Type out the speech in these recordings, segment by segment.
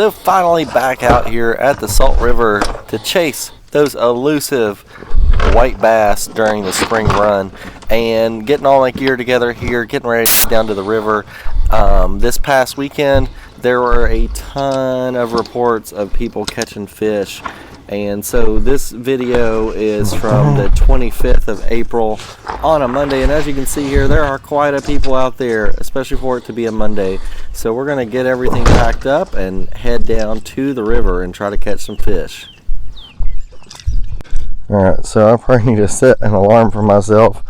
So finally back out here at the Salt River to chase those elusive white bass during the spring run, and getting all my gear together here, getting ready to get down to the river. This past weekend there were a ton of reports of people catching fish, and so this video is from the 25th of April on a Monday, and as you can see here, there are quite a people out there, especially for it to be a Monday. So we're going to get everything packed up and head down to the river and try to catch some fish. Alright, so I probably need to set an alarm for myself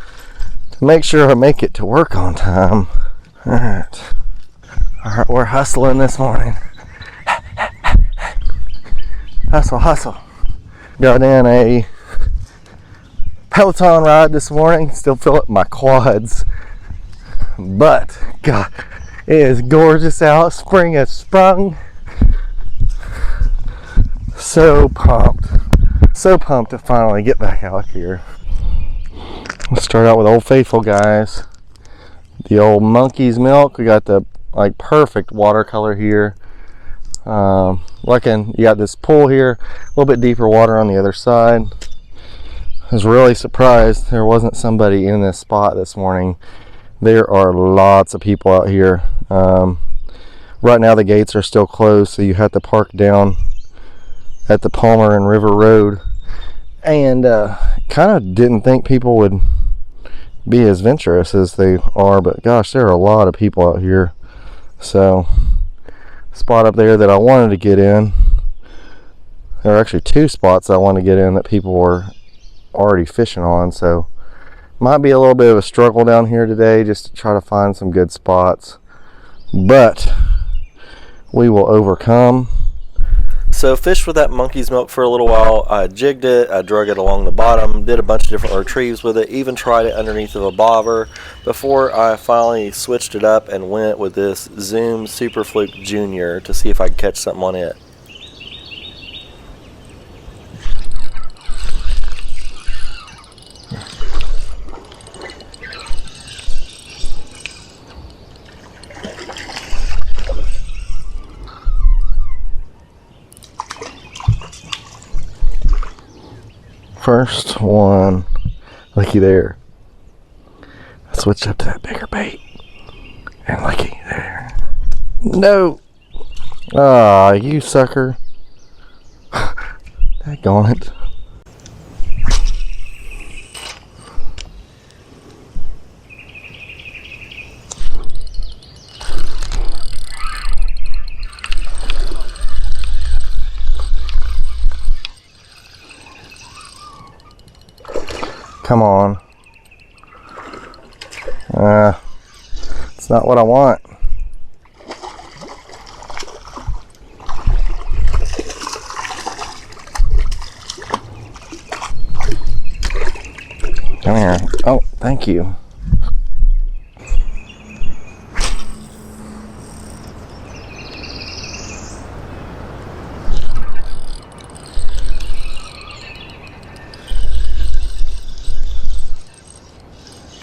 to make sure I make it to work on time. Alright, we're hustling this morning. Hustle. Got in a Peloton ride this morning, still feel it in my quads. But, God, it is gorgeous out. Spring has sprung. So pumped to finally get back out here. Let's start out with Old Faithful, guys. The old monkey's milk. We got the perfect watercolor here. You got this pool here, a little bit deeper water on the other side. I was really surprised there wasn't somebody in this spot this morning. There are lots of people out here. Right now the gates are still closed, so you have to park down at the Palmer and River Road, and kind of didn't think people would be as venturous as they are, but gosh, there are a lot of people out here. So spot up there that I wanted to get in, there are actually two spots I want to get in that people were already fishing on, so might be a little bit of a struggle down here today just to try to find some good spots, but we will overcome. So fished with that monkey's milk for a little while. I jigged it, I drug it along the bottom, did a bunch of different retrieves with it, even tried it underneath of a bobber before I finally switched it up and went with this Zoom Super Fluke Junior to see if I could catch something on it. First one, looky there. I switched up to that bigger bait, and looky there. No! Ah, you sucker. Daggone it. Come on. It's not what I want. Come here. Oh, thank you.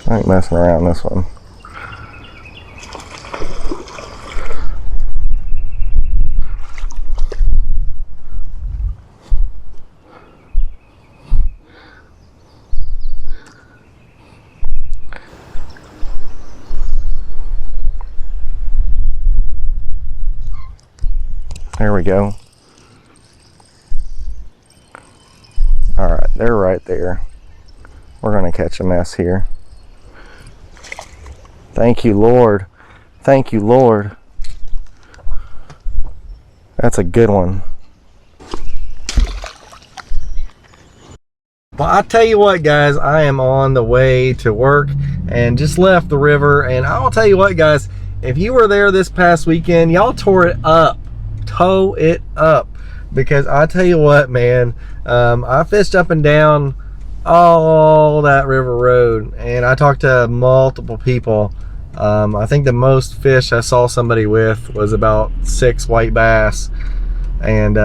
I ain't messing around this one. There we go. All right, they're right there. We're gonna catch a mess here. Thank you, Lord. Thank you, Lord. That's a good one. Well, I tell you what, guys, I am on the way to work and just left the river. And I'll tell you what, guys, if you were there this past weekend, y'all tore it up. Tow it up. Because I tell you what, man, I fished up and down all that river road, and I talked to multiple people. I think the most fish I saw somebody with was about 6 white bass. And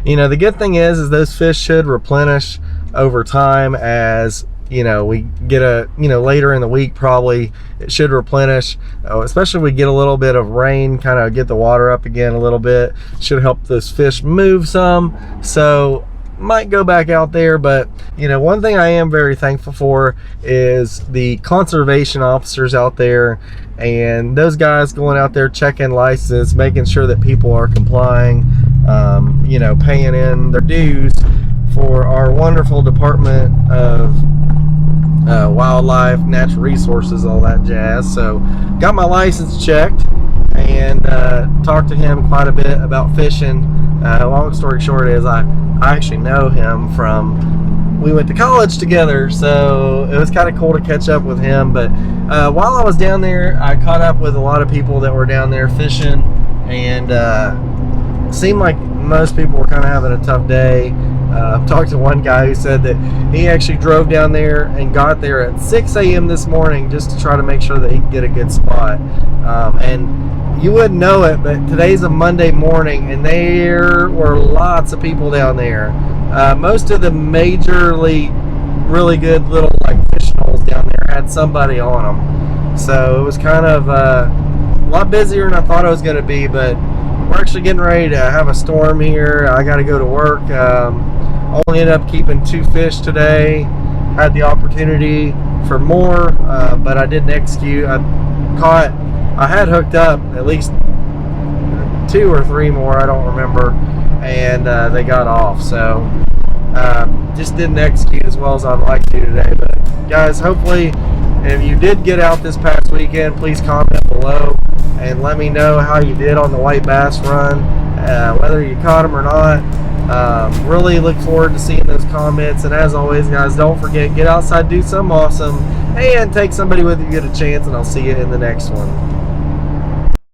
you know, the good thing is those fish should replenish over time as we get later in the week, probably it should replenish, especially if we get a little bit of rain, kind of get the water up again a little bit. Should help those fish move some. So might go back out there. But one thing I am very thankful for is the conservation officers out there, and those guys going out there checking licenses, making sure that people are complying, paying in their dues for our wonderful Department of Wildlife, Natural Resources, all that jazz. So got my license checked and talked to him quite a bit about fishing. Long story short is I actually know him we went to college together, so it was kind of cool to catch up with him. But while I was down there, I caught up with a lot of people that were down there fishing, and seemed like most people were kind of having a tough day. Talked to one guy who said that he actually drove down there and got there at 6 a.m. this morning just to try to make sure that he could get a good spot. And you wouldn't know it, but today's a Monday morning, and there were lots of people down there. Most of the majorly really good little fishing holes down there had somebody on them. So it was kind of a lot busier than I thought it was going to be, but we're actually getting ready to have a storm here. I got to go to work. Only ended up keeping 2 fish today. Had the opportunity for more, but I didn't execute. I had hooked up at least 2 or 3 more, I don't remember, and they got off. So just didn't execute as well as I'd like to today. But guys, hopefully, if you did get out this past weekend, please comment below and let me know how you did on the white bass run, whether you caught them or not. Really look forward to seeing those comments. And as always, guys, don't forget, get outside, do something awesome, and take somebody with you, get a chance, and I'll see you in the next one.